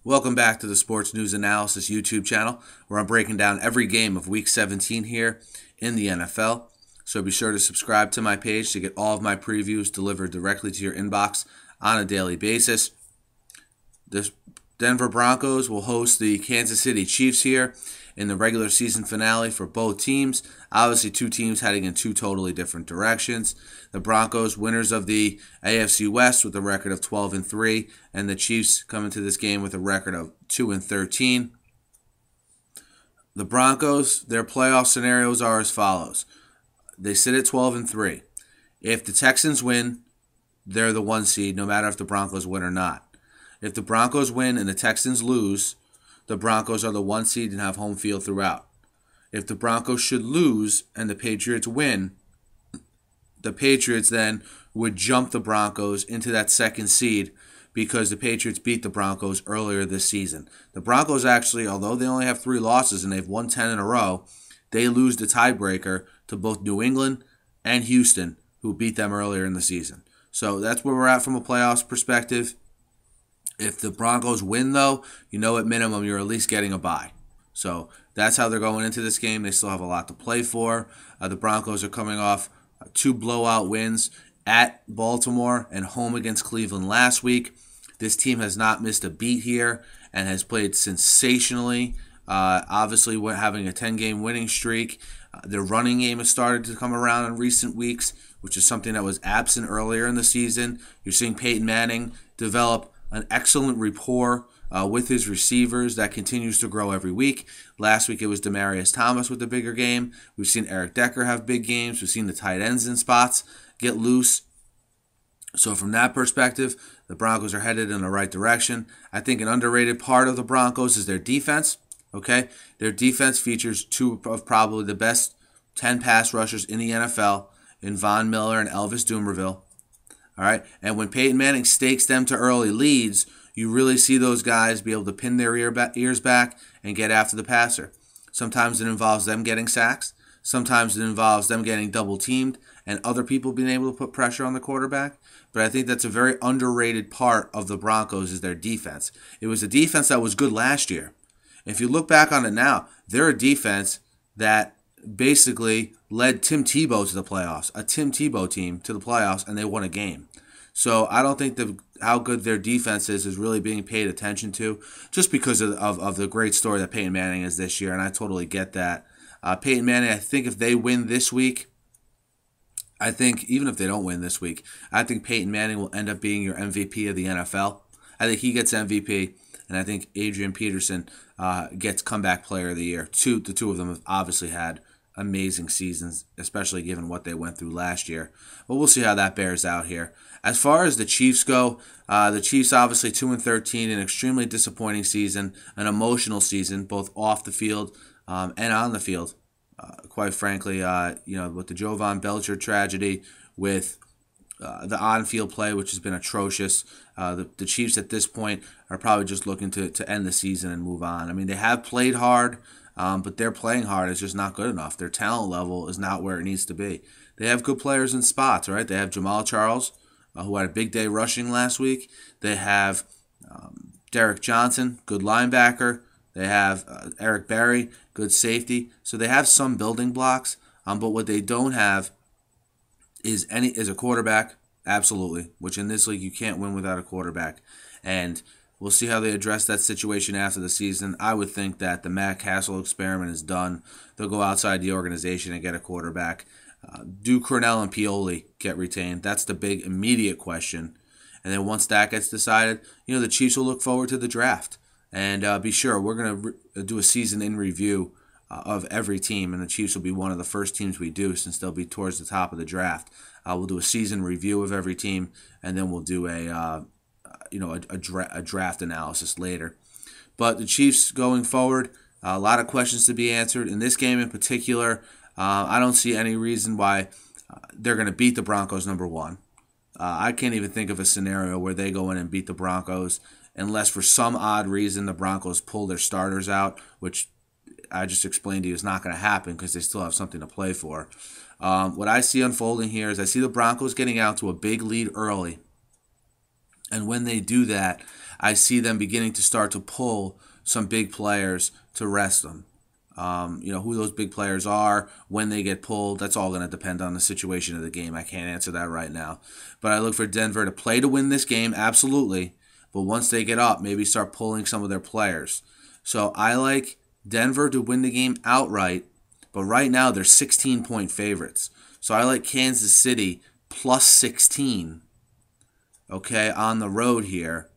Welcome back to the Sports News Analysis YouTube channel, where I'm breaking down every game of Week 17 here in the NFL. So be sure to subscribe to my page to get all of my previews delivered directly to your inbox on a daily basis. The Denver Broncos will host the Kansas City Chiefs here in the regular season finale for both teams. Obviously, two teams heading in two totally different directions. The Broncos, winners of the AFC West with a record of 12-3, and the Chiefs coming to this game with a record of 2-13. The Broncos, their playoff scenarios are as follows. They sit at 12-3. If the Texans win, they're the 1 seed, no matter if the Broncos win or not. If the Broncos win and the Texans lose, the Broncos are the 1 seed and have home field throughout. If the Broncos should lose and the Patriots win, the Patriots then would jump the Broncos into that 2nd seed because the Patriots beat the Broncos earlier this season. The Broncos actually, although they only have 3 losses and they've won 10 in a row, they lose the tiebreaker to both New England and Houston, who beat them earlier in the season. So that's where we're at from a playoffs perspective. If the Broncos win, though, you know at minimum you're at least getting a bye. So that's how they're going into this game. They still have a lot to play for. The Broncos are coming off 2 blowout wins at Baltimore and home against Cleveland last week. This team has not missed a beat here and has played sensationally. Obviously, we're having a 10-game winning streak. Their running game has started to come around in recent weeks, which is something that was absent earlier in the season. You're seeing Peyton Manning develop an excellent rapport with his receivers that continues to grow every week. Last week it was Demaryius Thomas with the bigger game. We've seen Eric Decker have big games. We've seen the tight ends in spots get loose. So from that perspective, the Broncos are headed in the right direction. I think an underrated part of the Broncos is their defense. Okay, their defense features 2 of probably the best 10 pass rushers in the NFL in Von Miller and Elvis Dumervil. All right, and when Peyton Manning stakes them to early leads, you really see those guys be able to pin their ears back and get after the passer. Sometimes it involves them getting sacks. Sometimes it involves them getting double teamed and other people being able to put pressure on the quarterback. But I think that's a very underrated part of the Broncos is their defense. It was a defense that was good last year. If you look back on it now, they're a defense that basically led Tim Tebow to the playoffs, a Tim Tebow team to the playoffs, and they won a game. So I don't think how good their defense is really being paid attention to just because of the great story that Peyton Manning is this year, and I totally get that. Peyton Manning, I think if they win this week, I think even if they don't win this week, I think Peyton Manning will end up being your MVP of the NFL. I think he gets MVP, and I think Adrian Peterson gets comeback player of the year. The two of them have obviously had amazing seasons, especially given what they went through last year. But we'll see how that bears out here. As far as the Chiefs go, the Chiefs obviously 2-13, an extremely disappointing season, an emotional season, both off the field and on the field. Quite frankly, with the Jovan Belcher tragedy, with the on-field play, which has been atrocious. The Chiefs at this point are probably just looking to end the season and move on. I mean, they have played hard, but their playing hard is just not good enough. Their talent level is not where it needs to be. They have good players in spots, right? They have Jamal Charles, who had a big day rushing last week. They have Derek Johnson, good linebacker. They have Eric Berry, good safety. So they have some building blocks, but what they don't have is a quarterback, absolutely, which in this league you can't win without a quarterback. And we'll see how they address that situation after the season. I would think that the Matt Castle experiment is done. They'll go outside the organization and get a quarterback. Do Cornell and Pioli get retained? That's the big immediate question. And then once that gets decided, the Chiefs will look forward to the draft. And be sure, we're going to do a season in review of every team, and the Chiefs will be one of the first teams we do since they'll be towards the top of the draft. We'll do a season review of every team, and then we'll do a draft analysis later. But the Chiefs going forward, a lot of questions to be answered. In this game in particular, I don't see any reason why they're going to beat the Broncos, number one. I can't even think of a scenario where they go in and beat the Broncos unless for some odd reason the Broncos pull their starters out, which I just explained to you is not going to happen because they still have something to play for. What I see unfolding here is I see the Broncos getting out to a big lead early. And when they do that, I see them beginning to start to pull some big players to rest them. Who those big players are, when they get pulled, that's all going to depend on the situation of the game. I can't answer that right now. But I look for Denver to play to win this game, absolutely. But once they get up, maybe start pulling some of their players. So I like Denver to win the game outright. But right now, they're 16-point favorites. So I like Kansas City plus 16, okay, on the road here.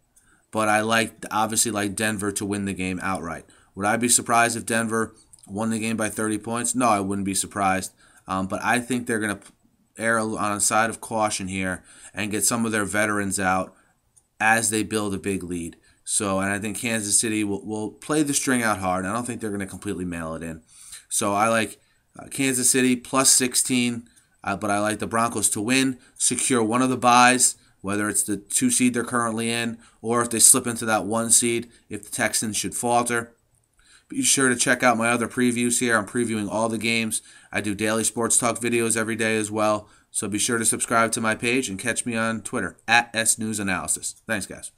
But I obviously like Denver to win the game outright. Would I be surprised if Denver won the game by 30 points? No, I wouldn't be surprised. But I think they're going to err on the side of caution here and get some of their veterans out as they build a big lead. And I think Kansas City will play the string out hard. I don't think they're going to completely mail it in. So I like Kansas City plus 16, but I like the Broncos to win, secure one of the byes, whether it's the 2 seed they're currently in or if they slip into that 1 seed if the Texans should falter. Be sure to check out my other previews here. I'm previewing all the games. I do daily sports talk videos every day as well. So be sure to subscribe to my page and catch me on Twitter @SNewsAnalysis. Thanks, guys.